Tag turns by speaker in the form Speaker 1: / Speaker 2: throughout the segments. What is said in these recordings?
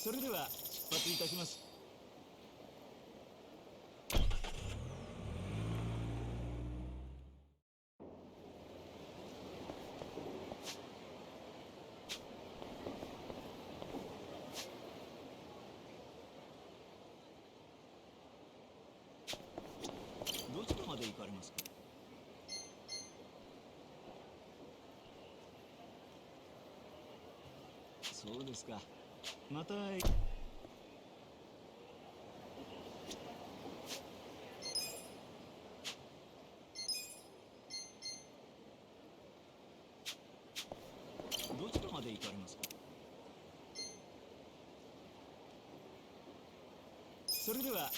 Speaker 1: それでは出発いたします。どちらまで行かれますか？そうですか。また。どちらまで行かれますか？それでは。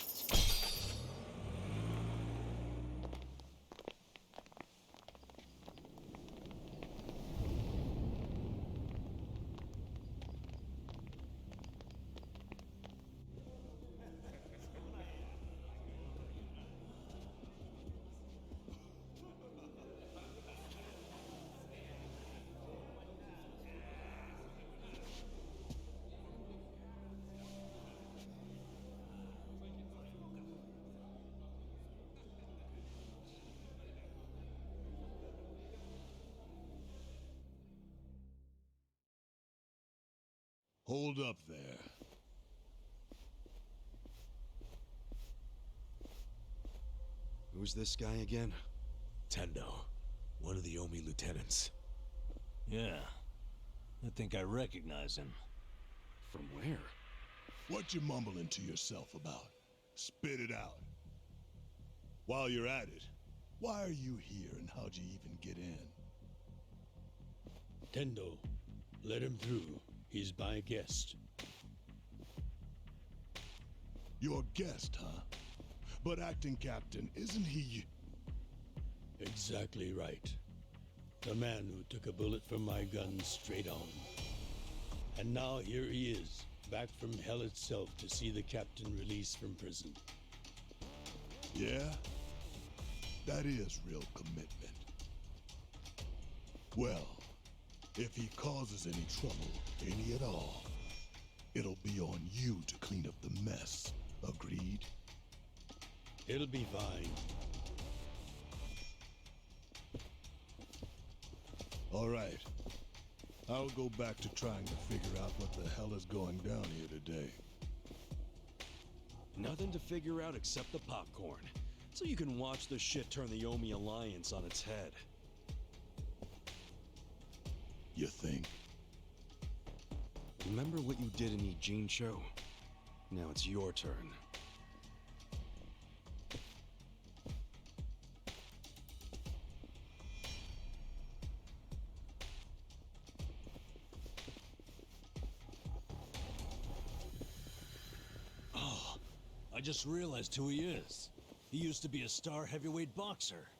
Speaker 2: Hold up there.
Speaker 3: Who's this guy again?
Speaker 4: Tendo, one of the Omi lieutenants.
Speaker 5: Yeah, I think I recognize him.
Speaker 3: From where?
Speaker 2: What you mumbling to yourself about? Spit it out. While you're at it, why are you here and how'd you even get in?
Speaker 6: Tendo, let him through. He's my guest.
Speaker 2: Your guest, huh? But acting captain, isn't he?
Speaker 6: Exactly right. The man who took a bullet from my gun straight on. And now here he is, back from hell itself to see the captain released from prison.
Speaker 2: Yeah? That is real commitment. Well, if he causes any trouble, any at all, it'll be on you to clean up the mess. Agreed?
Speaker 6: It'll be fine.
Speaker 2: All right. I'll go back to trying to figure out what the hell is going down here today.
Speaker 3: Nothing to figure out except the popcorn. So you can watch the shit turn the Omi Alliance on its head.
Speaker 2: You think?
Speaker 3: Remember what you did in Ijincho? Now it's your turn.
Speaker 5: Oh, I just realized who he is. He used to be a star heavyweight boxer.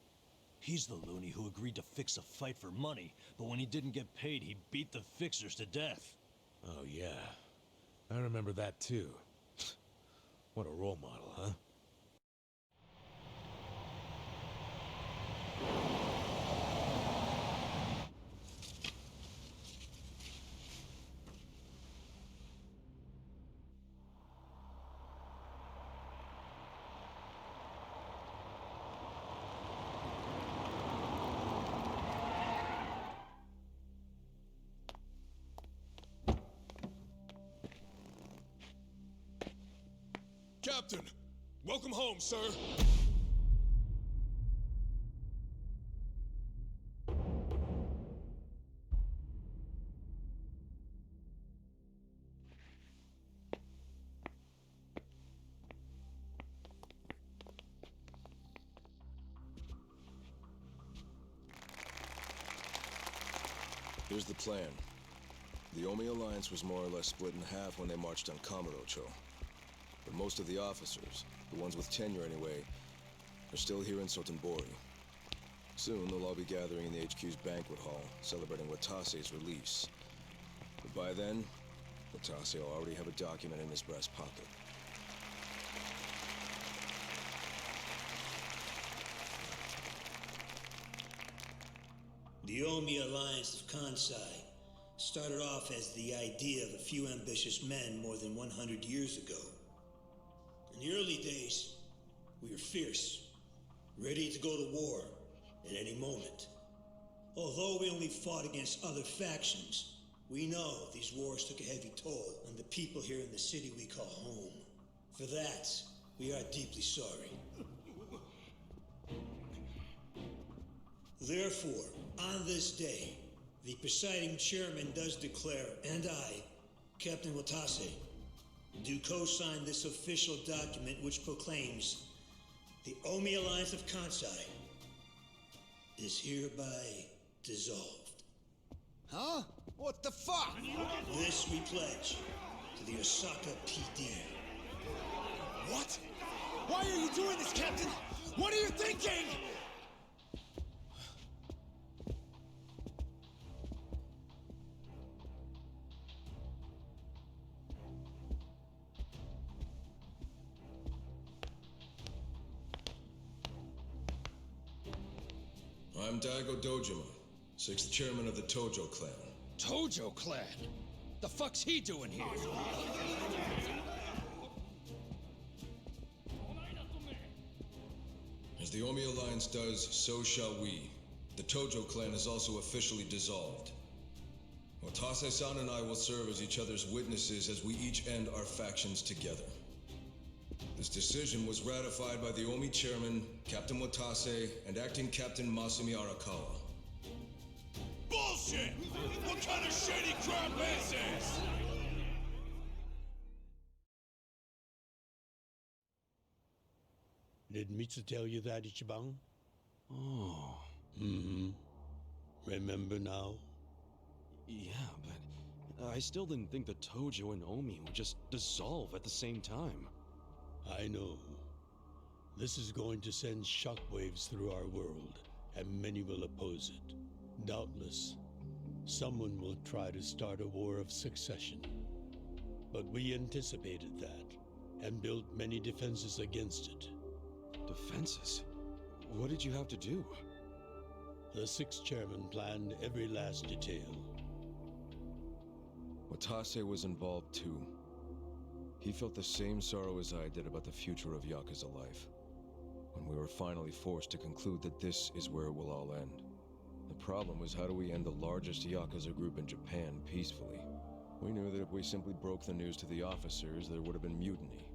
Speaker 5: He's the loony who agreed to fix a fight for money, but when he didn't get paid, he beat the fixers to death.
Speaker 4: Oh, yeah. I remember that, too. What a role model, huh?
Speaker 7: Captain, welcome home, sir.
Speaker 8: Here's the plan. The Omi Alliance was more or less split in half when they marched on Kamurocho. But most of the officers, the ones with tenure anyway, are still here in Sotenbori. Soon they'll all be gathering in the HQ's banquet hall, celebrating Watase's release. But by then, Watase will already have a document in his breast pocket.
Speaker 9: The Omi Alliance of Kansai started off as the idea of a few ambitious men more than 100 years ago. In the early days, we were fierce, ready to go to war at any moment. Although we only fought against other factions, we know these wars took a heavy toll on the people here in the city we call home. For that, we are deeply sorry. Therefore, on this day, the presiding chairman does declare, and I, Captain Watase, do co-sign this official document which proclaims the Omi Alliance of Kansai is hereby dissolved.
Speaker 10: Huh? What the fuck?
Speaker 9: This we pledge to the Osaka PD.
Speaker 10: What? Why are you doing this, Captain? What are you thinking?
Speaker 8: I'm Daigo Dojima, 6th chairman of the Tojo clan.
Speaker 10: Tojo clan? The fuck's he doing here?
Speaker 8: As the Omi Alliance does, so shall we. The Tojo clan is also officially dissolved. Watase-san and I will serve as each other's witnesses as we each end our factions together. This decision was ratified by the Omi chairman, Captain Watase, and acting Captain Masumi Arakawa.
Speaker 7: Bullshit! What kind of shady crap is this?
Speaker 6: Did Mitsu tell you that, Ichiban?
Speaker 3: Oh.
Speaker 6: Mm-hmm. Remember now?
Speaker 3: Yeah, but I still didn't think the Tojo and Omi would just dissolve at the same time.
Speaker 6: I know. This is going to send shockwaves through our world, and many will oppose it. Doubtless, someone will try to start a war of succession. But we anticipated that, and built many defenses against it.
Speaker 3: Defenses? What did you have to do?
Speaker 6: The 6th chairman planned every last detail.
Speaker 8: Watase was involved too. He felt the same sorrow as I did about the future of Yakuza life. When we were finally forced to conclude that this is where it will all end. The problem was, how do we end the largest Yakuza group in Japan peacefully? We knew that if we simply broke the news to the officers, there would have been mutiny.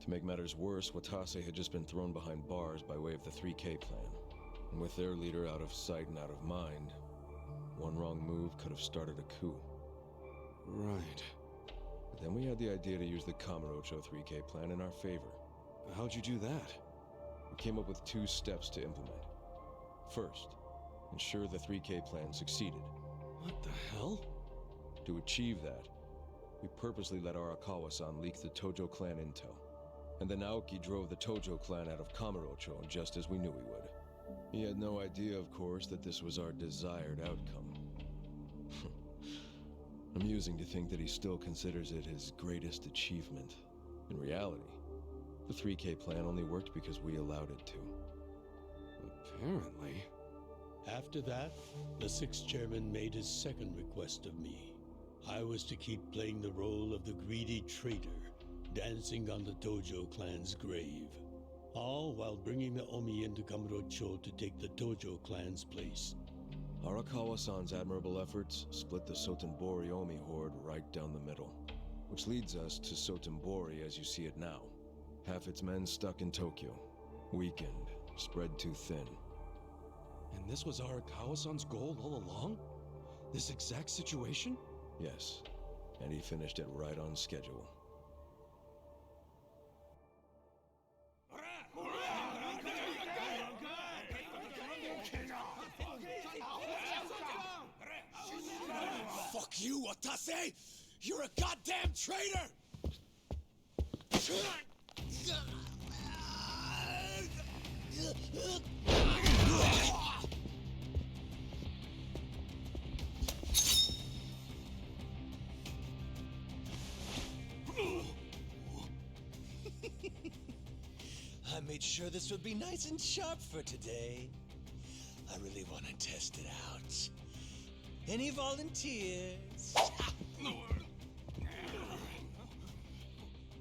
Speaker 8: To make matters worse, Watase had just been thrown behind bars by way of the 3K plan. And with their leader out of sight and out of mind, one wrong move could have started a coup.
Speaker 3: Right.
Speaker 8: But then we had the idea to use the Kamurocho 3K plan in our favor.
Speaker 3: How'd you do that?
Speaker 8: We came up with 2 steps to implement. First, ensure the 3K plan succeeded.
Speaker 3: What the hell?
Speaker 8: To achieve that, we purposely let Arakawa-san leak the Tojo clan intel. And then Aoki drove the Tojo clan out of Kamurocho just as we knew he would. He had no idea, of course, that this was our desired outcome. Amusing to think that he still considers it his greatest achievement. In reality, the 3K plan only worked because we allowed it to.
Speaker 3: Apparently.
Speaker 6: After that, the 6th chairman made his second request of me. I was to keep playing the role of the greedy traitor, dancing on the Tojo clan's grave. All while bringing the Omi into Kamurocho to take the Tojo clan's place.
Speaker 8: Arakawa-san's admirable efforts split the Sotenbori Omi horde right down the middle. Which leads us to Sotenbori as you see it now. Half its men stuck in Tokyo, weakened, spread too thin.
Speaker 3: And this was Arakawa-san's goal all along? This exact situation?
Speaker 8: Yes, and he finished it right on schedule.
Speaker 10: Fuck you, Watase! You're a goddamn traitor!
Speaker 5: I made sure this would be nice and sharp for today. I really want to test it out.
Speaker 10: Any volunteers?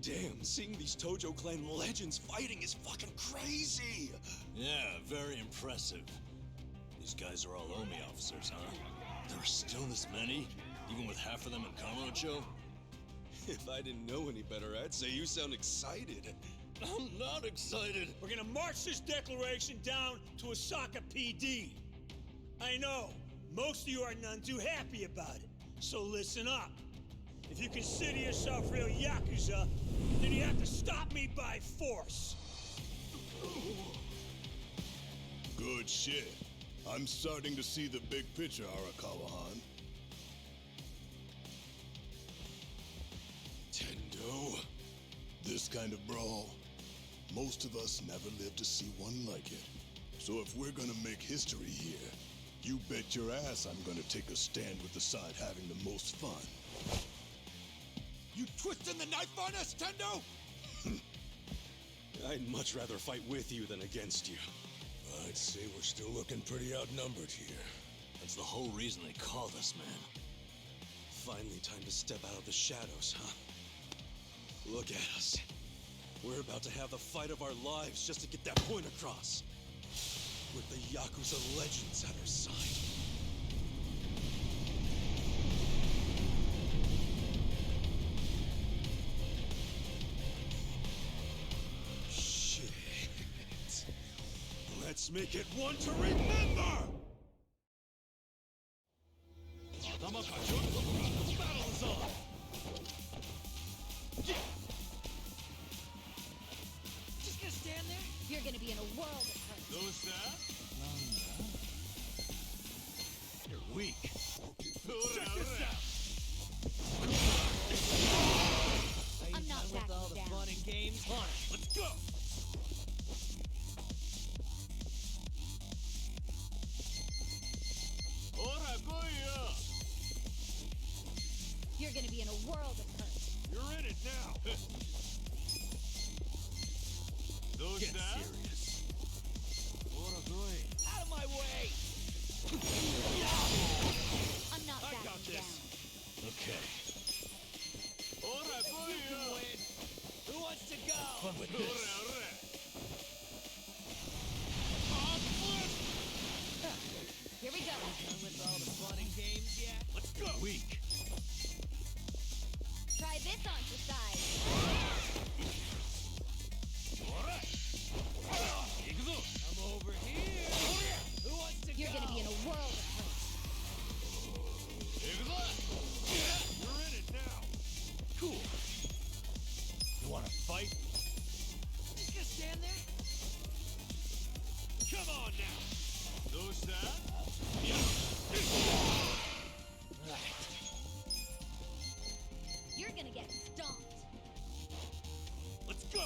Speaker 3: Damn, seeing these Tojo clan legends fighting is fucking crazy!
Speaker 5: Yeah, very impressive. These guys are all Omi officers, huh? There are still this many? Even with half of them in Kamurocho?
Speaker 3: If I didn't know any better, I'd say you sound excited.
Speaker 5: I'm not excited!
Speaker 9: We're gonna march this declaration down to Osaka PD. I know, most of you are none too happy about it, so listen up. If you consider yourself real Yakuza, then you have to stop me by force.
Speaker 2: Good shit. I'm starting to see the big picture, Arakawa-han.
Speaker 3: Tendo.
Speaker 2: This kind of brawl, most of us never lived to see one like it. So if we're gonna make history here, you bet your ass I'm gonna take a stand with the side having the most fun.
Speaker 10: You twisting the knife on us, Tendo?
Speaker 3: I'd much rather fight with you than against you.
Speaker 7: I'd say we're still looking pretty outnumbered here.
Speaker 5: That's the whole reason they called us, man.
Speaker 3: Finally time to step out of the shadows, huh? Look at us. We're about to have the fight of our lives just to get that point across. With the Yakuza legends at our side. Shit. Let's make it one to remember!
Speaker 5: Battle is on!
Speaker 11: Just gonna stand there? You're gonna be in a world of hurt.
Speaker 5: You're weak.
Speaker 7: Check this out!
Speaker 11: I'm not backing down.
Speaker 10: Fun and games.
Speaker 5: On it, let's go!
Speaker 11: You're gonna be in a world of hurt.
Speaker 7: You're in it now!
Speaker 5: Get serious.
Speaker 10: Out of my way!
Speaker 11: I'm not backing
Speaker 7: got this.
Speaker 11: down.
Speaker 5: Okay.
Speaker 10: You can win. Who wants to go?
Speaker 5: Fun with this.
Speaker 11: Here we go.
Speaker 10: Done with all the fun and games yet?
Speaker 5: Let's go! Weak.
Speaker 11: Try this on for size.
Speaker 10: I'm over here. Who wants to
Speaker 11: You're
Speaker 10: go?
Speaker 11: gonna be in a world of hurt.
Speaker 7: You're in it now!
Speaker 5: Cool. You wanna fight?
Speaker 10: Just gonna stand there?
Speaker 7: Come on now! Those that?
Speaker 11: You're gonna get stomped.
Speaker 7: Let's go!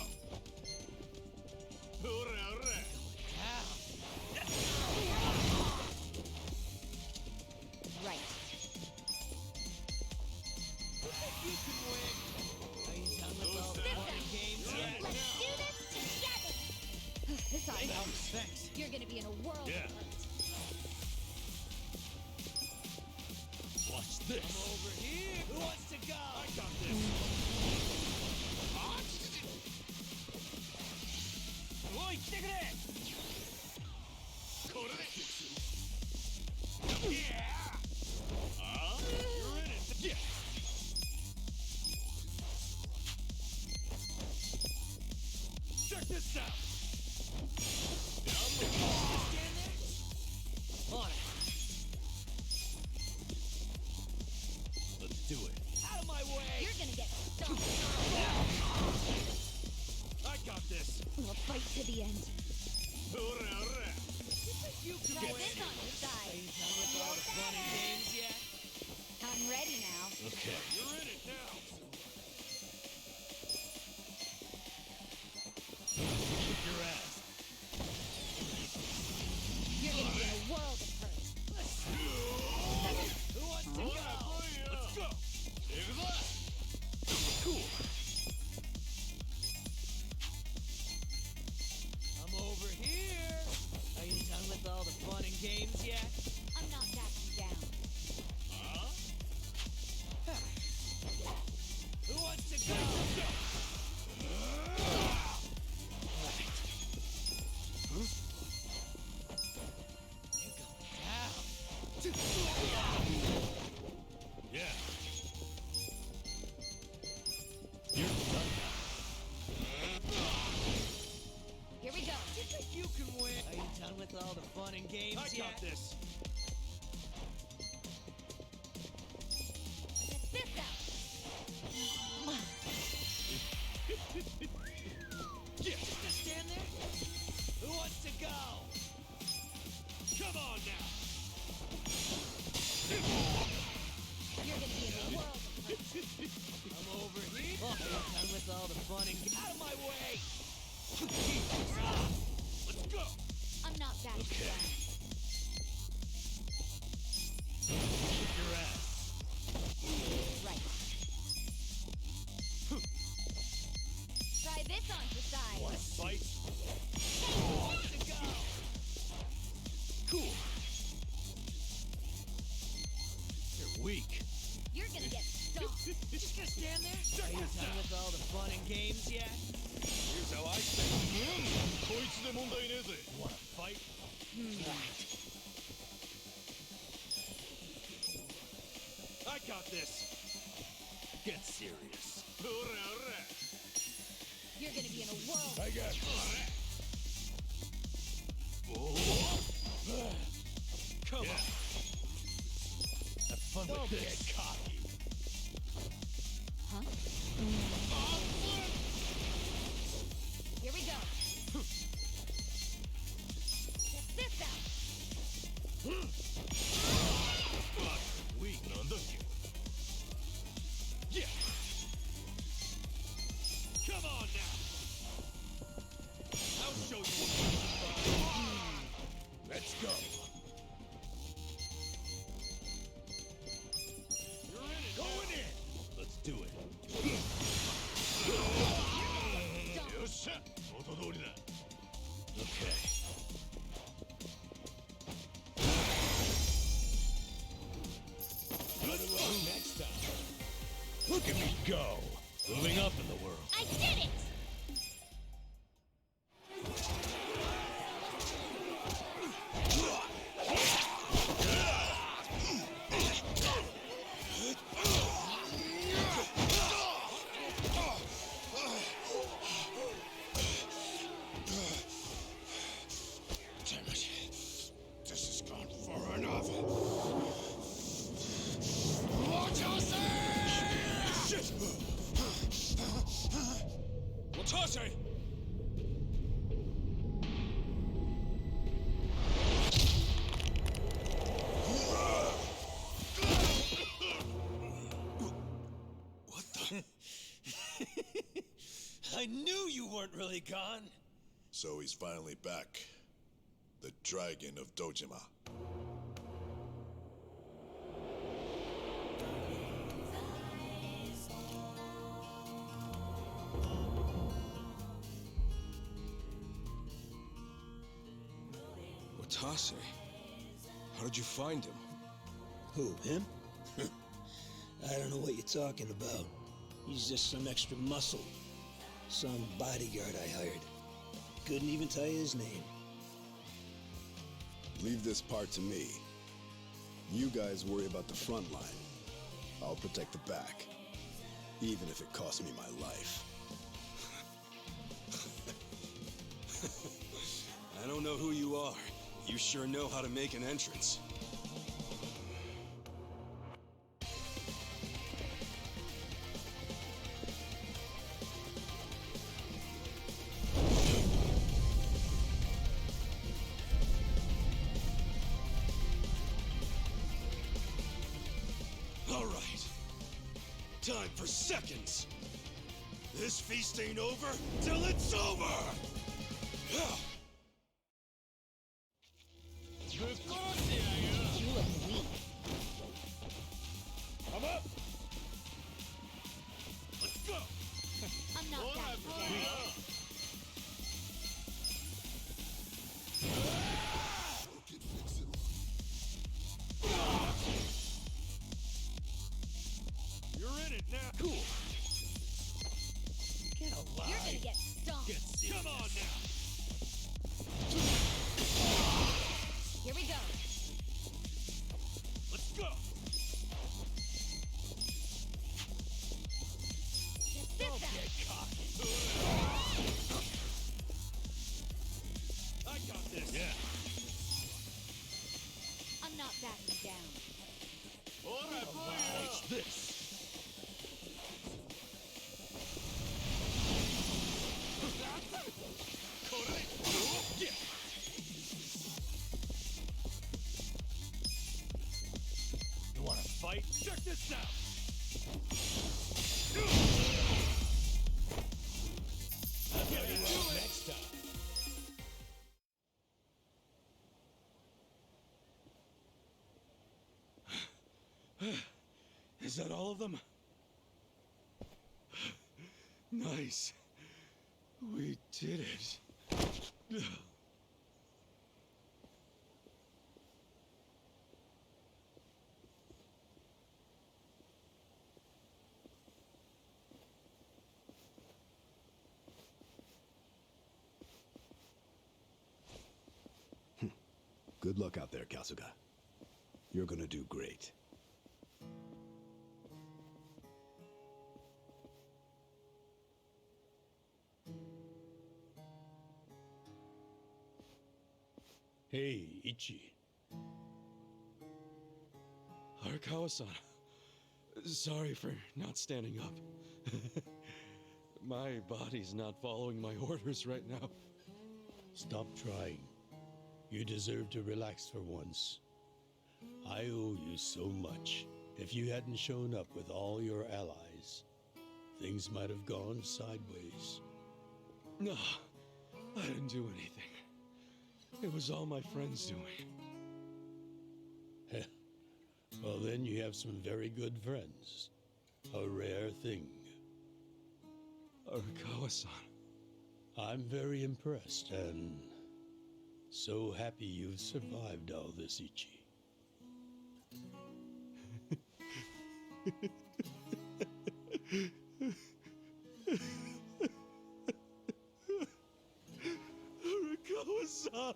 Speaker 11: Right.
Speaker 10: You can win. Are you done with all the
Speaker 11: This
Speaker 10: fun and
Speaker 11: time.
Speaker 10: games yet?
Speaker 11: Let's do this together. This ought to help.
Speaker 10: Thanks.
Speaker 11: You're gonna be in a world
Speaker 5: Yeah.
Speaker 11: of hurt.
Speaker 5: Watch this.
Speaker 10: I'm over here. Who wants to go?
Speaker 7: I got this!
Speaker 5: Oi, stick it in!
Speaker 7: Yeah! You're in it!
Speaker 5: Yeah.
Speaker 7: Check this out!
Speaker 10: Stand there? On it.
Speaker 5: Let's do it.
Speaker 10: Out of my way.
Speaker 11: You're gonna get stomped.
Speaker 7: I got this!
Speaker 11: We'll fight to the end.
Speaker 10: You can
Speaker 11: Try
Speaker 10: win.
Speaker 11: this on your
Speaker 10: Are
Speaker 11: side.
Speaker 10: you done with all the fun and games yet?
Speaker 11: I'm ready now.
Speaker 5: Okay.
Speaker 7: You're in it now!
Speaker 5: Kick your ass.
Speaker 11: You're gonna be in a world of hurt.
Speaker 10: Who wants to go?
Speaker 7: Let's go!
Speaker 5: Cool.
Speaker 10: I'm over here. Are you done with all the fun and games yet?
Speaker 11: I'm not backing down.
Speaker 5: Yeah. You're done.
Speaker 11: Here we go.
Speaker 10: You think you can win? Are you done with all the fun and games
Speaker 5: I got this.
Speaker 11: Check this out.
Speaker 10: Just stand there? Who wants to go?
Speaker 5: Come on now.
Speaker 11: You're gonna be in the world of hurt.
Speaker 10: I'm over here. Oh, are you done with all the fun and games? Out of my way!
Speaker 5: Let's go.
Speaker 11: I'm not back to
Speaker 5: Okay.
Speaker 11: that.
Speaker 5: Kick your ass.
Speaker 11: Right. Try this on for size.
Speaker 5: Want to fight?
Speaker 10: To go!
Speaker 5: Cool. You're weak.
Speaker 11: You're gonna get stomped.
Speaker 10: Just gonna stand there? Are you done with all the fun and games yet?
Speaker 5: Here's how I say. Want to fight? I got this. Get serious.
Speaker 11: You're gonna be in a world.
Speaker 2: I got
Speaker 5: Come on. Have fun
Speaker 10: Don't
Speaker 5: with
Speaker 10: get
Speaker 5: this.
Speaker 10: cocky.
Speaker 11: Huh? Here we go. Check this out.
Speaker 5: Weak, yeah. Come on now. I'll show you what you're about.
Speaker 2: Let's go.
Speaker 5: You're in it. Going in. Let's do it. Okay.
Speaker 10: Next time.
Speaker 5: Look at me go. Moving up in the world.
Speaker 11: I did it!
Speaker 2: Damn it. This has gone far enough.
Speaker 3: Shit! Watase! What the?
Speaker 10: I knew you weren't really gone.
Speaker 2: So he's finally back. The Dragon of Dojima.
Speaker 8: Watase? How did you find him?
Speaker 9: Who, him? I don't know what you're talking about. He's just some extra muscle. Some bodyguard I hired. Couldn't even tell you his name.
Speaker 2: Leave this part to me. You guys worry about the front line. I'll protect the back. Even if it costs me my life.
Speaker 3: I don't know who you are. You sure know how to make an entrance. All right. Time for seconds. This feast ain't over till it's over.
Speaker 11: You look weak.
Speaker 5: I'm up. Let's go.
Speaker 11: I'm not back to that.
Speaker 5: You're in it now. Cool. Get alive.
Speaker 11: You're gonna get stomped.
Speaker 5: Get serious. Come on now.
Speaker 11: Here we go.
Speaker 5: Let's go.
Speaker 11: Just sit back.
Speaker 5: Get cocky. I got this. Yeah.
Speaker 11: I'm not backing down.
Speaker 5: What's this? You wanna fight? Check this out! Next time. Is that all of them? Nice. We did it.
Speaker 2: Good luck out there, Kasuga. You're gonna do great.
Speaker 6: Hey, Ichi.
Speaker 3: Arakawa-san. Sorry for not standing up. My body's not following my orders right now.
Speaker 6: Stop trying. You deserve to relax for once. I owe you so much. If you hadn't shown up with all your allies, things might have gone sideways.
Speaker 3: No, I didn't do anything. It was all my friends doing.
Speaker 6: Well, then you have some very good friends. A rare thing.
Speaker 3: Arakawa-san.
Speaker 6: I'm very impressed and so happy you've survived all this, Ichi.
Speaker 3: Arakawa-san!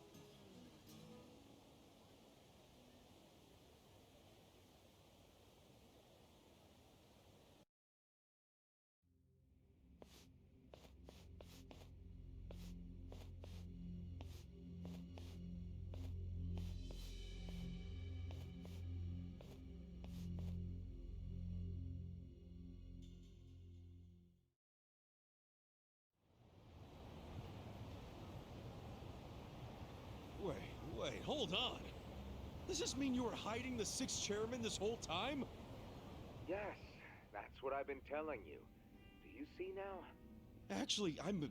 Speaker 3: Wait, hold on. Does this mean you were hiding the sixth chairman this whole time?
Speaker 12: Yes, that's what I've been telling you. Do you see now?
Speaker 3: Actually, I'm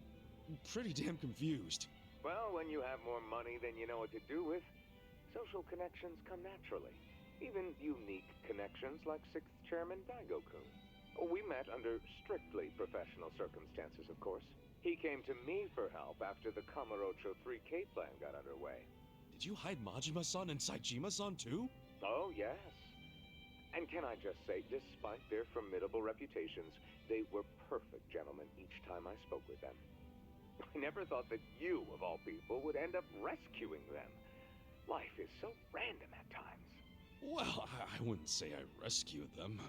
Speaker 3: pretty damn confused.
Speaker 12: Well, when you have more money than you know what to do with, social connections come naturally. Even unique connections like 6th Chairman Daigo-kun. We met under strictly professional circumstances, of course. He came to me for help after the Kamurocho 3K plan got underway.
Speaker 3: Did you hide Majima-san and Saejima-san too?
Speaker 12: Oh, yes. And can I just say, despite their formidable reputations, they were perfect gentlemen each time I spoke with them. I never thought that you, of all people, would end up rescuing them. Life is so random at times.
Speaker 3: Well, I wouldn't say I rescued them.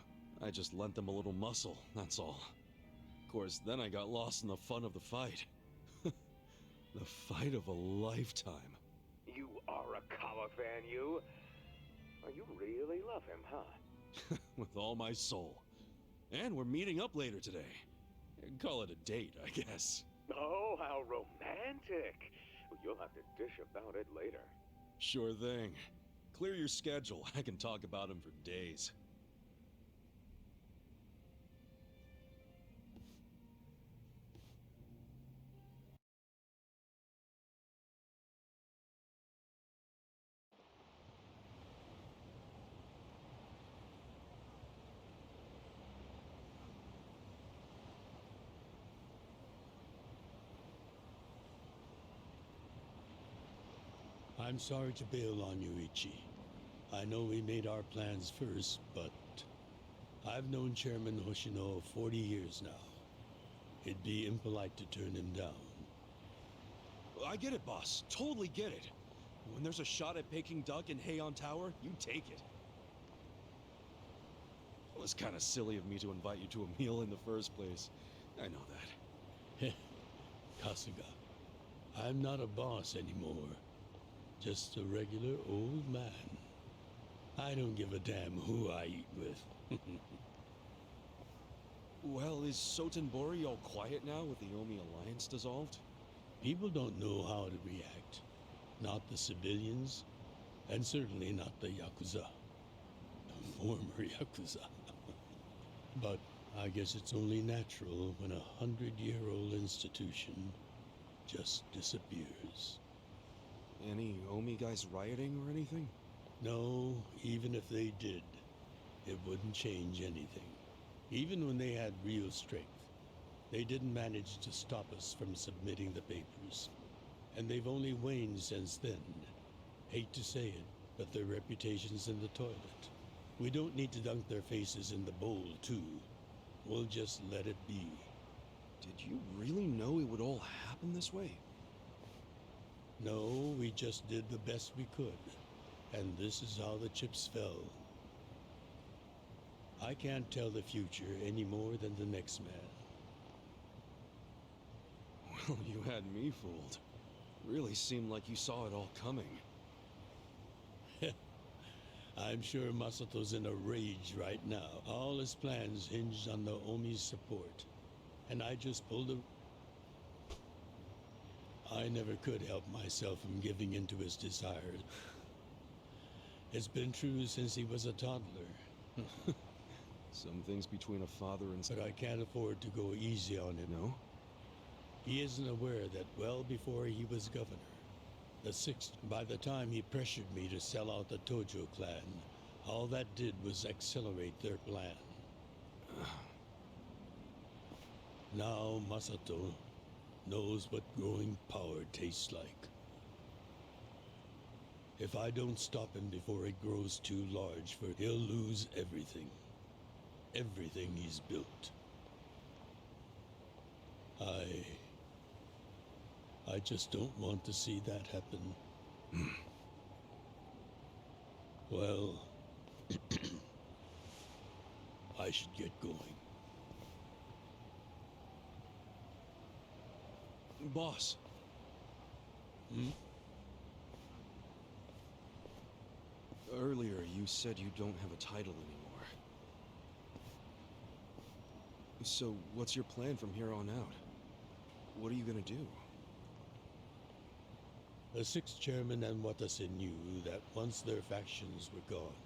Speaker 3: I just lent them a little muscle, that's all. Of course, then I got lost in the fun of the fight. The fight of a lifetime.
Speaker 12: You are a Kawa fan, you. Oh, you really love him, huh?
Speaker 3: With all my soul. And we're meeting up later today. Call it a date, I guess.
Speaker 12: Oh, how romantic. Well, you'll have to dish about it later.
Speaker 3: Sure thing. Clear your schedule. I can talk about him for days.
Speaker 6: I'm sorry to bail on you, Ichi. I know we made our plans first, but I've known Chairman Hoshino 40 years now. It'd be impolite to turn him down.
Speaker 3: I get it, boss. Totally get it. When there's a shot at Peking Duck in Heian Tower, you take it. It was kind of silly of me to invite you to a meal in the first place. I know that.
Speaker 6: Kasuga, I'm not a boss anymore. Just a regular old man. I don't give a damn who I eat with.
Speaker 3: Well, is Sotenbori all quiet now with the Omi Alliance dissolved?
Speaker 6: People don't know how to react. Not the civilians, and certainly not the Yakuza. The former Yakuza. But I guess it's only natural when a 100-year-old institution just disappears.
Speaker 3: Any Omi guys rioting or anything?
Speaker 6: No, even if they did, it wouldn't change anything. Even when they had real strength, they didn't manage to stop us from submitting the papers. And they've only waned since then. Hate to say it, but their reputation's in the toilet. We don't need to dunk their faces in the bowl, too. We'll just let it be.
Speaker 3: Did you really know it would all happen this way?
Speaker 6: No, we just did the best we could. And this is how the chips fell. I can't tell the future any more than the next man.
Speaker 3: Well, you had me fooled. Really seemed like you saw it all coming.
Speaker 6: I'm sure Masato's in a rage right now. All his plans hinged on the Omi's support. And I just pulled a... I never could help myself from giving in to his desires. It's been true since he was a toddler.
Speaker 3: Some things between a father and son.
Speaker 6: But I can't afford to go easy on him.
Speaker 3: No?
Speaker 6: He isn't aware that well before he was governor, the 6th, by the time he pressured me to sell out the Tojo clan, all that did was accelerate their plan. Now Masato knows what growing power tastes like. If I don't stop him before it grows too large, he'll lose everything. Everything he's built. I just don't want to see that happen. Well, I should get going.
Speaker 3: Boss. Earlier, you said you don't have a title anymore. So, what's your plan from here on out? What are you gonna do?
Speaker 6: The 6th chairman and Watase knew that once their factions were gone,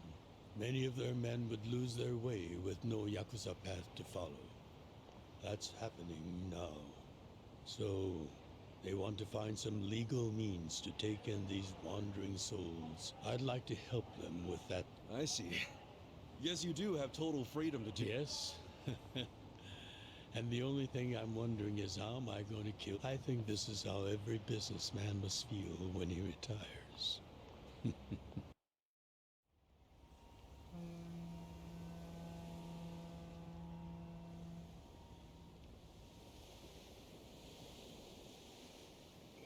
Speaker 6: many of their men would lose their way with no Yakuza path to follow. That's happening now. So, they want to find some legal means to take in these wandering souls. I'd like to help them with that.
Speaker 3: I see. Yes, you do have total freedom to do.
Speaker 6: Yes. And the only thing I'm wondering is how am I going to kill? I think this is how every businessman must feel when he retires.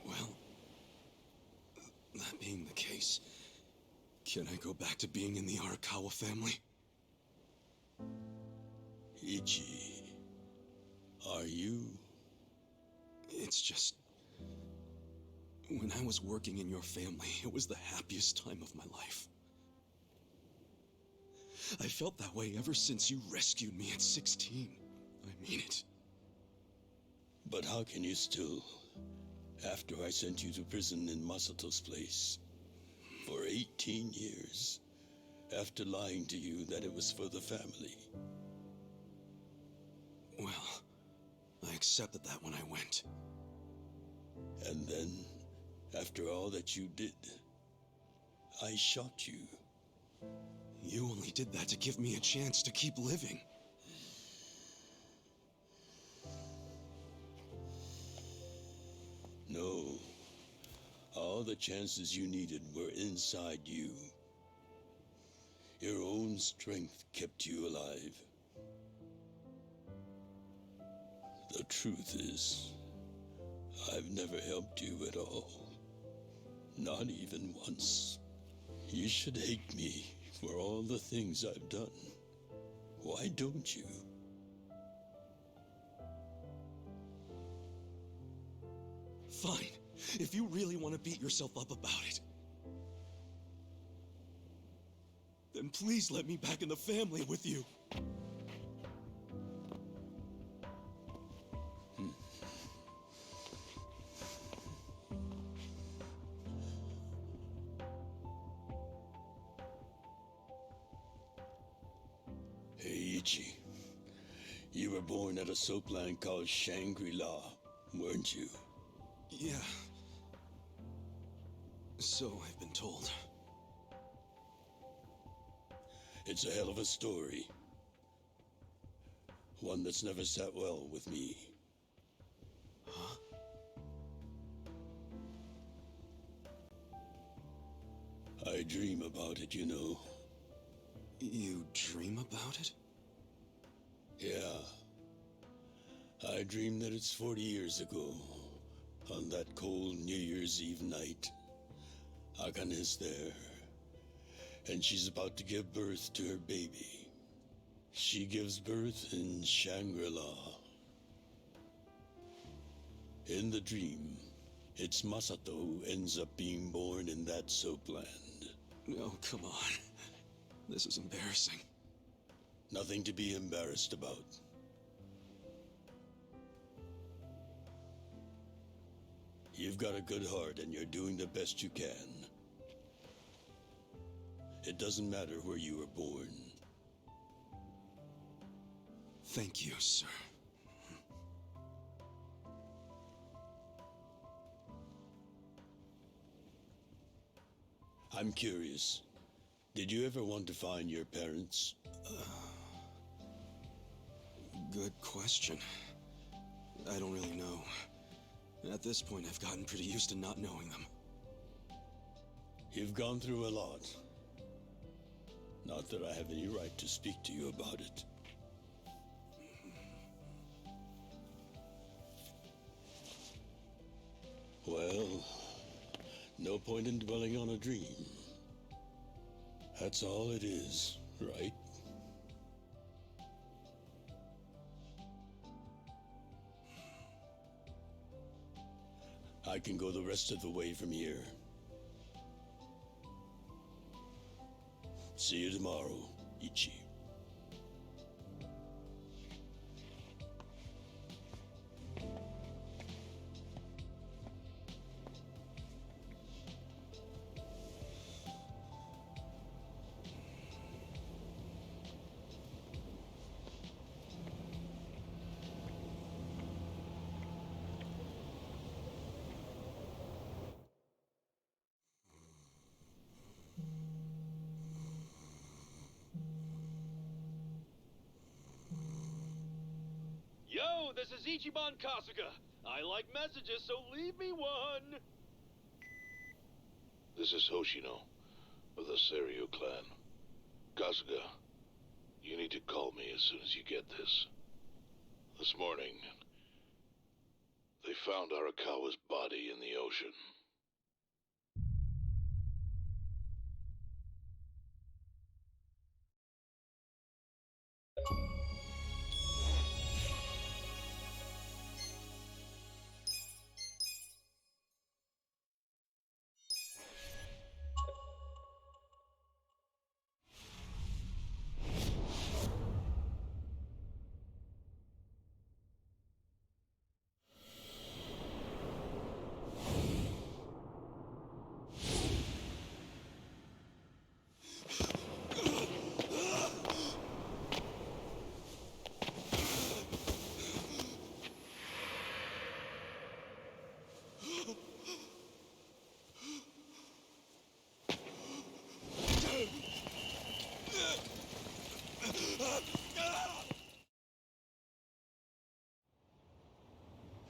Speaker 3: Well, that being the case, can I go back to being in the Arakawa family?
Speaker 6: Ichi, are you?
Speaker 3: It's just... when I was working in your family, it was the happiest time of my life. I felt that way ever since you rescued me at 16. I mean it.
Speaker 6: But how can you still, after I sent you to prison in Masato's place, for 18 years, after lying to you that it was for the family?
Speaker 3: Well, I accepted that when I went.
Speaker 6: And then, after all that you did, I shot you.
Speaker 3: You only did that to give me a chance to keep living.
Speaker 6: No. All the chances you needed were inside you. Your own strength kept you alive. The truth is, I've never helped you at all. Not even once. You should hate me for all the things I've done. Why don't you?
Speaker 3: Fine. If you really want to beat yourself up about it, then please let me back in the family with you.
Speaker 6: Hey, Ichi. You were born at a soapland called Shangri-La, weren't you?
Speaker 3: Yeah. So I've been told.
Speaker 6: It's a hell of a story. One that's never sat well with me.
Speaker 3: Huh?
Speaker 6: I dream about it, you know.
Speaker 3: You dream about it?
Speaker 6: Yeah. I dream that it's 40 years ago, on that cold New Year's Eve night. Akane's there, and she's about to give birth to her baby. She gives birth in Shangri-La. In the dream, it's Masato who ends up being born in that soapland.
Speaker 3: No, come on. This is embarrassing.
Speaker 6: Nothing to be embarrassed about. You've got a good heart and you're doing the best you can. It doesn't matter where you were born.
Speaker 3: Thank you, sir.
Speaker 6: I'm curious. Did you ever want to find your parents?
Speaker 3: Good question. I don't really know. At this point, I've gotten pretty used to not knowing them.
Speaker 6: You've gone through a lot. Not that I have any right to speak to you about it. Well, no point in dwelling on a dream. That's all it is, right? I can go the rest of the way from here. See you tomorrow, Ichi.
Speaker 13: Yo, this is Ichiban Kasuga. I like messages, so leave me one.
Speaker 14: This is Hoshino of the Seiryu clan. Kasuga, you need to call me as soon as you get this. This morning, they found Arakawa's body in the ocean.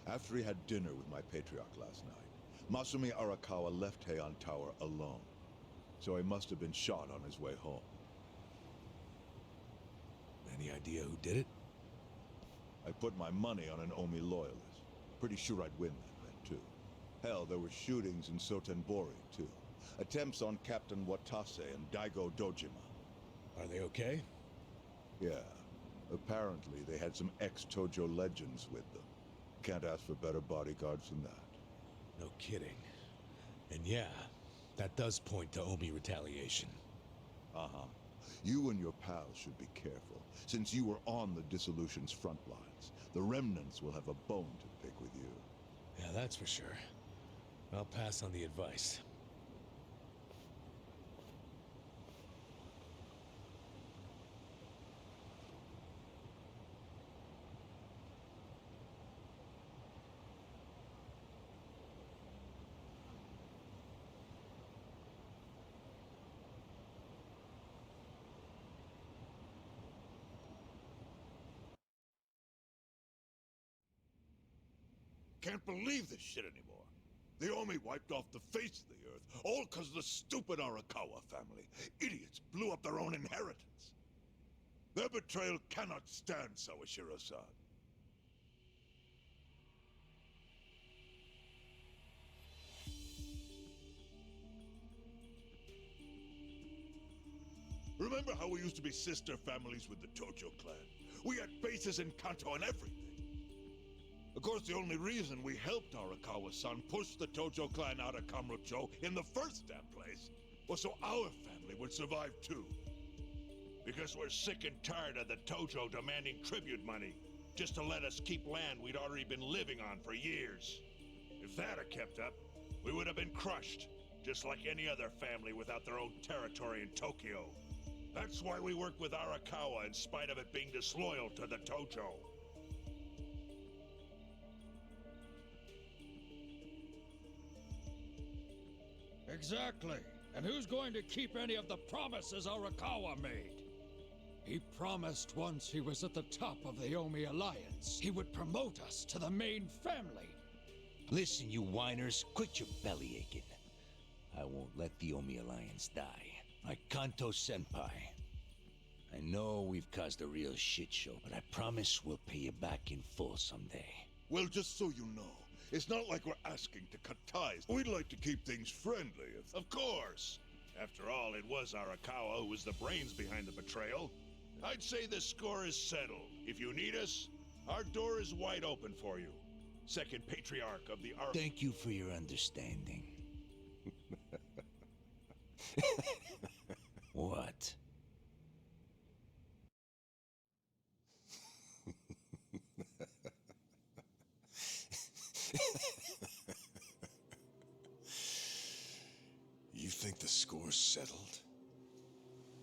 Speaker 15: After he had dinner with my patriarch last night, Masumi Arakawa left Heian Tower alone. So he must have been shot on his way home.
Speaker 4: Any idea who did it?
Speaker 15: I have put my money on an Omi loyalist. Pretty sure I'd win that bet, too. Hell, there were shootings in Sotenbori, too. Attempts on Captain Watase and Daigo Dojima.
Speaker 4: Are they okay?
Speaker 15: Yeah. Apparently, they had some ex-Tojo legends with them. Can't ask for better bodyguards than that.
Speaker 4: No kidding. And yeah, that does point to Omi retaliation.
Speaker 15: Uh-huh. You and your pals should be careful, since you were on the dissolution's front lines. The remnants will have a bone to pick with you.
Speaker 4: Yeah, that's for sure. I'll pass on the advice.
Speaker 2: Can't believe this shit anymore. The Omi wiped off the face of the earth, all because of the stupid Arakawa family. Idiots blew up their own inheritance. Their betrayal cannot stand, Sawashiro-san. Remember how we used to be sister families with the Tojo clan? We had bases in Kanto and everything. Of course, the only reason we helped Arakawa-san push the Tojo clan out of Kamurocho in the first damn place was so our family would survive too. Because we're sick and tired of the Tojo demanding tribute money just to let us keep land we'd already been living on for years. If that had kept up, we would have been crushed, just like any other family without their own territory in Tokyo. That's why we work with Arakawa in spite of it being disloyal to the Tojo.
Speaker 16: Exactly. And who's going to keep any of the promises Arakawa made? He promised once he was at the top of the Omi Alliance, he would promote us to the main family.
Speaker 17: Listen, you whiners, quit your belly aching. I won't let the Omi Alliance die. I Kanto Senpai. I know we've caused a real shit show, but I promise we'll pay you back in full someday.
Speaker 2: Well, just so you know, it's not like we're asking to cut ties. We'd like to keep things friendly. Of course. After all, it was Arakawa who was the brains behind the betrayal. I'd say the score is settled. If you need us, our door is wide open for you. Second Patriarch of the
Speaker 17: Thank you for your understanding. What?
Speaker 7: You think the score's settled?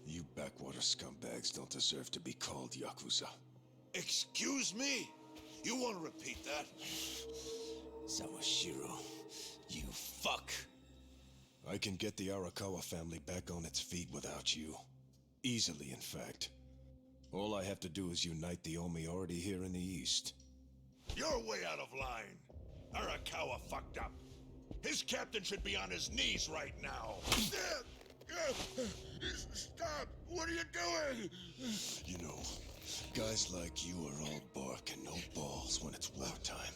Speaker 7: You backwater scumbags don't deserve to be called Yakuza.
Speaker 2: Excuse me? You want to repeat that?
Speaker 3: Sawashiro, you fuck! I can get the Arakawa family back on its feet without you. Easily, in fact. All I have to do is unite the Omi already here in the East.
Speaker 2: You're way out of line. Arakawa fucked up. His captain should be on his knees right now. Stop! What are you doing?
Speaker 3: You know, guys like you are all bark and no balls when it's wartime.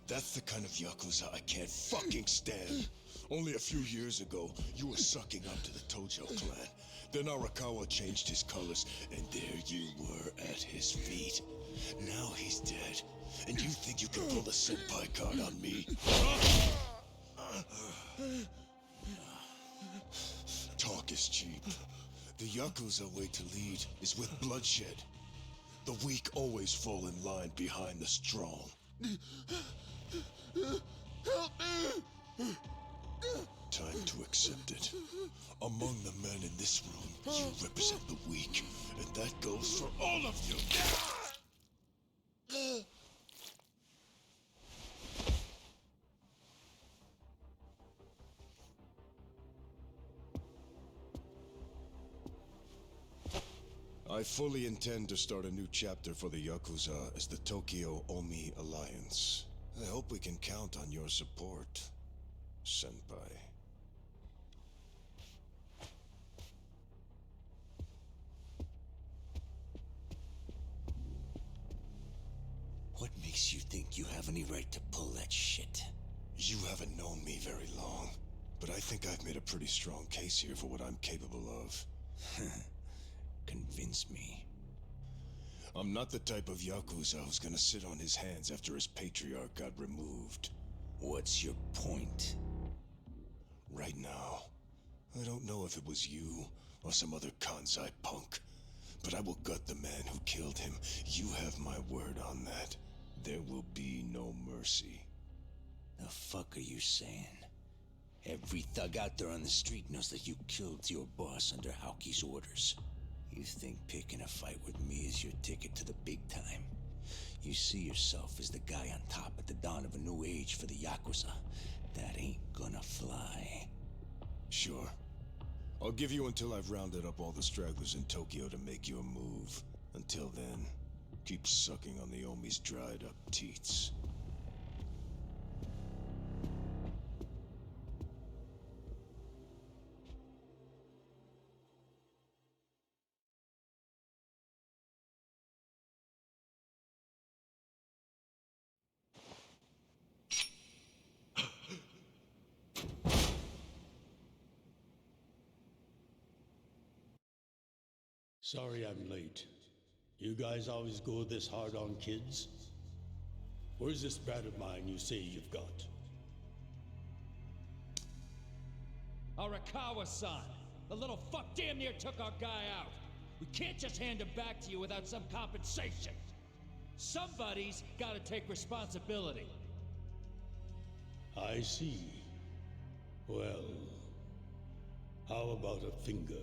Speaker 3: That's the kind of Yakuza I can't fucking stand. Only a few years ago, you were sucking up to the Tojo clan. Then Arakawa changed his colors, and there you were at his feet. Now he's dead, and you think you can pull the senpai card on me? Talk is cheap. The Yakuza way to lead is with bloodshed. The weak always fall in line behind the strong.
Speaker 2: Help me!
Speaker 3: Time to accept it. Among the men in this room, you represent the weak, and that goes for all of you. I fully intend to start a new chapter for the Yakuza as the Tokyo Omi Alliance. I hope we can count on your support, Senpai.
Speaker 17: What makes you think you have any right to pull that shit?
Speaker 7: You haven't known me very long, but I think I've made a pretty strong case here for what I'm capable of.
Speaker 17: Convince me.
Speaker 7: I'm not the type of Yakuza who's gonna sit on his hands after his patriarch got removed.
Speaker 17: What's your point?
Speaker 7: Right now, I don't know if it was you or some other Kansai punk, but I will gut the man who killed him. You have my word on that. There will be no mercy.
Speaker 17: The fuck are you saying? Every thug out there on the street knows that you killed your boss under Haoki's orders. You think picking a fight with me is your ticket to the big time? You see yourself as the guy on top at the dawn of a new age for the Yakuza. That ain't gonna fly.
Speaker 7: Sure. I'll give you until I've rounded up all the stragglers in Tokyo to make your move. Until then, keep sucking on the Omi's dried up teats.
Speaker 6: Sorry I'm late. You guys always go this hard on kids? Where's this brat of mine you say you've got?
Speaker 16: Arakawa-san! The little fuck damn near took our guy out. We can't just hand him back to you without some compensation. Somebody's gotta take responsibility.
Speaker 6: I see. Well, how about a finger?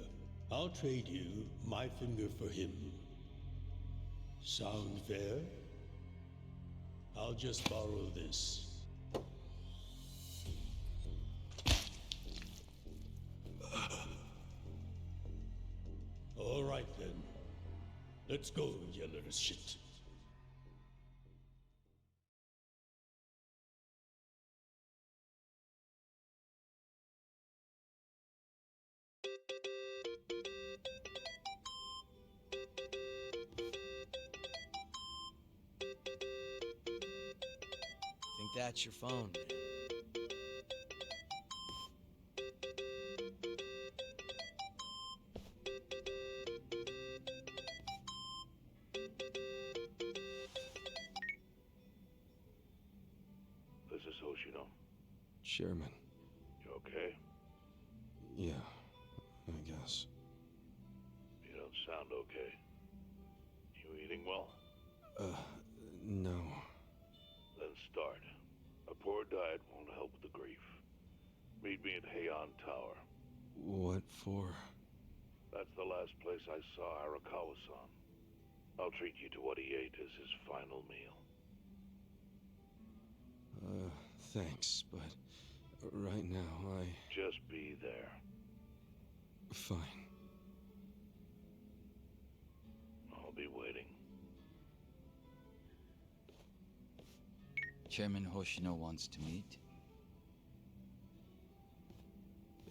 Speaker 6: I'll trade you my finger for him. Sound fair? I'll just borrow this. All right then. Let's go, you little shit.
Speaker 18: Think that's your phone, man.
Speaker 14: This is Hoshino.
Speaker 8: Chairman.
Speaker 14: You okay?
Speaker 8: Yeah, I guess.
Speaker 14: You don't sound okay. You eating well?
Speaker 8: No.
Speaker 14: Then start. A poor diet won't help with the grief. Meet me at Heian Tower.
Speaker 8: What for?
Speaker 14: That's the last place I saw Arakawa-san. I'll treat you to what he ate as his final meal.
Speaker 8: Thanks, but right now
Speaker 14: Just be there.
Speaker 8: Fine.
Speaker 14: I'll be waiting.
Speaker 18: Chairman Hoshino wants to meet.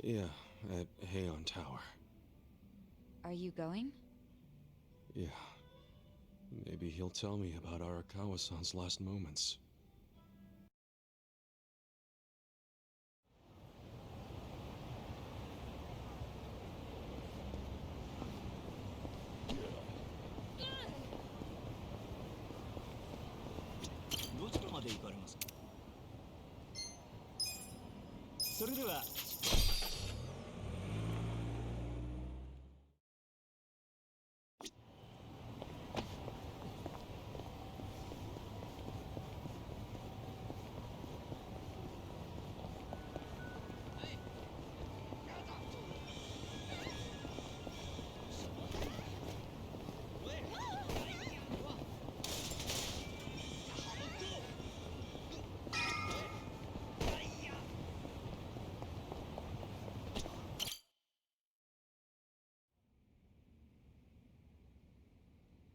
Speaker 8: Yeah, at Heian Tower.
Speaker 11: Are you going?
Speaker 8: Yeah. Maybe he'll tell me about Arakawa-san's last moments.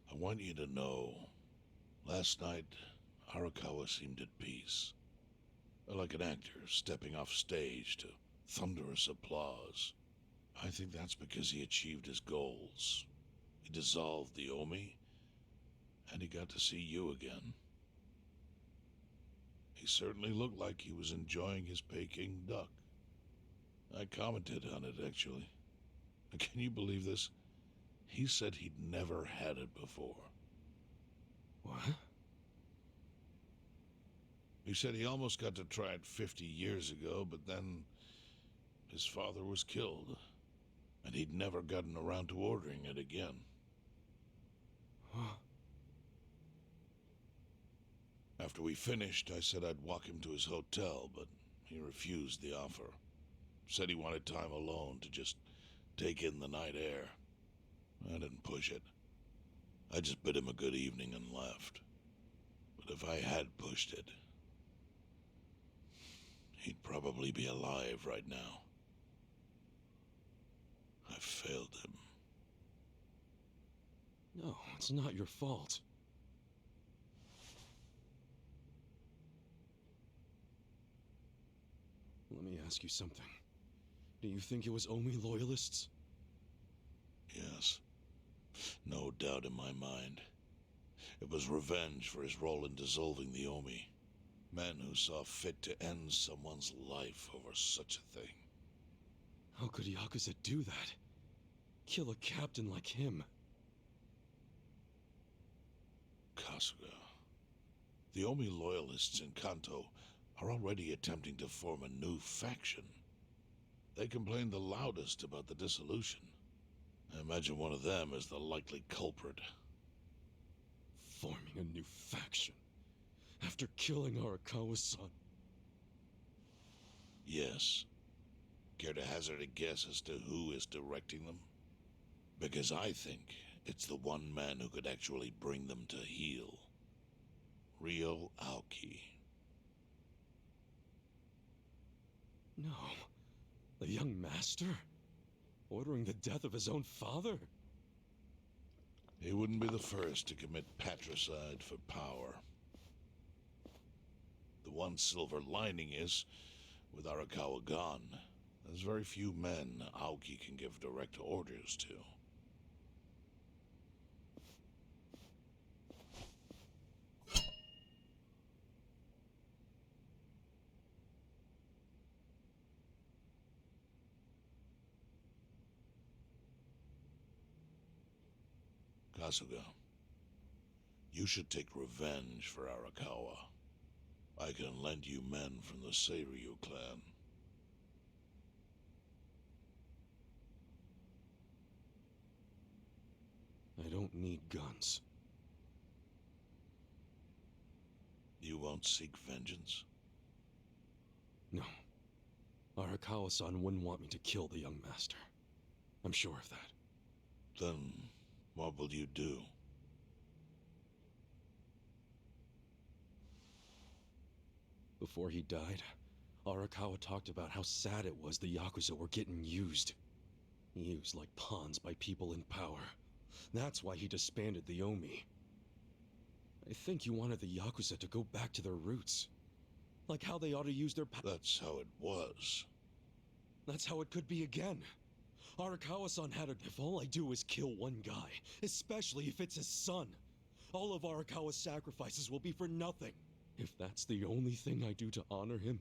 Speaker 14: I want you to know, last night, Arakawa seemed at peace. Like an actor stepping off stage to thunderous applause. I think that's because he achieved his goals. He dissolved the Omi, and he got to see you again. He certainly looked like he was enjoying his Peking duck. I commented on it, actually. Can you believe this? He said he'd never had it before.
Speaker 5: What?
Speaker 14: He said he almost got to try it 50 years ago, but then his father was killed, and he'd never gotten around to ordering it again.
Speaker 5: Huh.
Speaker 14: After we finished, I said I'd walk him to his hotel, but he refused the offer. Said he wanted time alone to just take in the night air. I didn't push it. I just bid him a good evening and left. But if I had pushed it, he'd probably be alive right now. I failed him.
Speaker 5: No, it's not your fault. Let me ask you something. Do you think it was Omi loyalists?
Speaker 14: Yes. No doubt in my mind. It was revenge for his role in dissolving the Omi. Men who saw fit to end someone's life over such a thing.
Speaker 5: How could Yakuza do that? Kill a captain like him?
Speaker 14: Kasuga. The Omi loyalists in Kanto are already attempting to form a new faction. They complain the loudest about the dissolution. I imagine one of them is the likely culprit.
Speaker 5: Forming a new faction? After killing Arakawa's son?
Speaker 14: Yes. Care to hazard a guess as to who is directing them? Because I think it's the one man who could actually bring them to heel. Ryo Aoki.
Speaker 5: No. The young master? Ordering the death of his own father?
Speaker 14: He wouldn't be the first to commit patricide for power. The one silver lining is, with Arakawa gone, there's very few men Aoki can give direct orders to. Kasuga, you should take revenge for Arakawa. I can lend you men from the Seiryu clan.
Speaker 5: I don't need guns.
Speaker 14: You won't seek vengeance?
Speaker 5: No. Arakawa-san wouldn't want me to kill the young master. I'm sure of that.
Speaker 14: Then, what will you do?
Speaker 5: Before he died, Arakawa talked about how sad it was the Yakuza were getting used. Used like pawns by people in power. That's why he disbanded the Omi. I think he wanted the Yakuza to go back to their roots. Like how they ought to use their power.
Speaker 14: That's how it was.
Speaker 5: That's how it could be again. Arakawa-san had a... If all I do is kill one guy, especially if it's his son, all of Arakawa's sacrifices will be for nothing. If that's the only thing I do to honor him,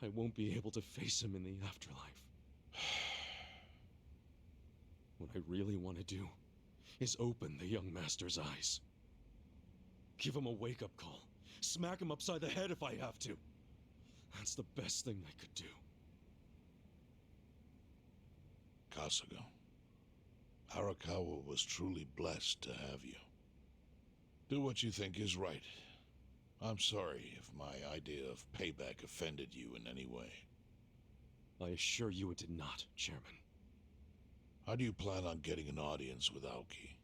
Speaker 5: I won't be able to face him in the afterlife. What I really want to do is open the young master's eyes. Give him a wake-up call. Smack him upside the head if I have to. That's the best thing I could do.
Speaker 14: Kasuga, Arakawa was truly blessed to have you. Do what you think is right. I'm sorry if my idea of payback offended you in any way.
Speaker 5: I assure you it did not, Chairman.
Speaker 14: How do you plan on getting an audience with Aoki?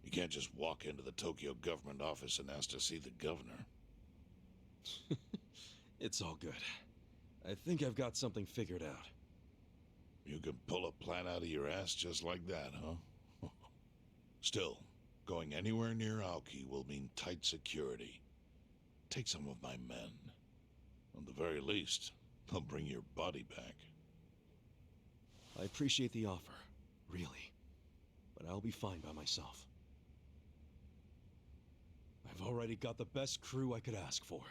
Speaker 14: You can't just walk into the Tokyo government office and ask to see the governor.
Speaker 5: It's all good. I think I've got something figured out.
Speaker 14: You can pull a plan out of your ass just like that, huh? Still, going anywhere near Aoki will mean tight security. Take some of my men. At the very least, they'll bring your body back.
Speaker 5: I appreciate the offer, really. But I'll be fine by myself. I've already got the best crew I could ask for.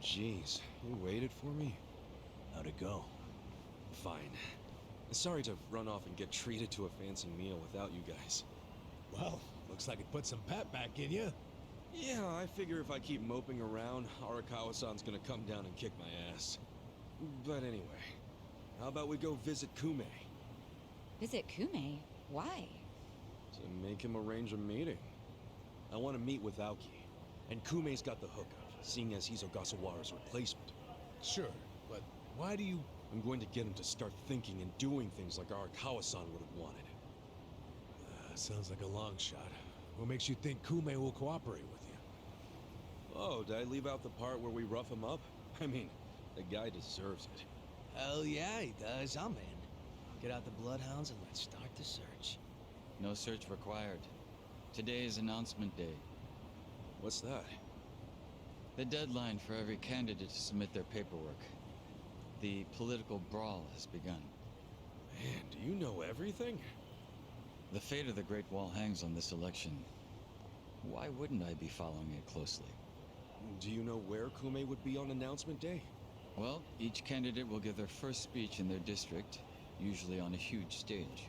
Speaker 3: jeez. You waited for me?
Speaker 5: How'd it go?
Speaker 3: Fine. Sorry to run off and get treated to a fancy meal without you guys.
Speaker 4: Well, looks like it put some pep back in you.
Speaker 3: Yeah, I figure if I keep moping around, Arakawa-san's gonna come down and kick my ass. But anyway, how about we go visit Kume?
Speaker 11: Visit Kume? Why?
Speaker 3: To make him arrange a meeting. I want to meet with Aoki, and Kume's got the hookup, seeing as he's Ogasawara's replacement.
Speaker 4: Sure, but why do you...
Speaker 3: I'm going to get him to start thinking and doing things like Arakawa-san would have wanted.
Speaker 4: Sounds like a long shot. What makes you think Kume will cooperate with you?
Speaker 3: Oh, did I leave out the part where we rough him up? I mean, the guy deserves it.
Speaker 18: Hell yeah, he does. I'm in. Get out the bloodhounds and let's start the search.
Speaker 19: No search required. Today is announcement day.
Speaker 3: What's that?
Speaker 19: The deadline for every candidate to submit their paperwork. The political brawl has begun.
Speaker 3: Man, do you know everything?
Speaker 19: The fate of the Great Wall hangs on this election. Why wouldn't I be following it closely?
Speaker 3: Do you know where Kume would be on announcement day?
Speaker 19: Well, each candidate will give their first speech in their district, usually on a huge stage.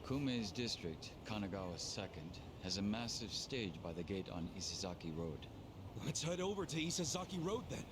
Speaker 19: Kume's district, Kanagawa's second, has a massive stage by the gate on Isizaki Road.
Speaker 3: Let's head over to Isizaki Road then.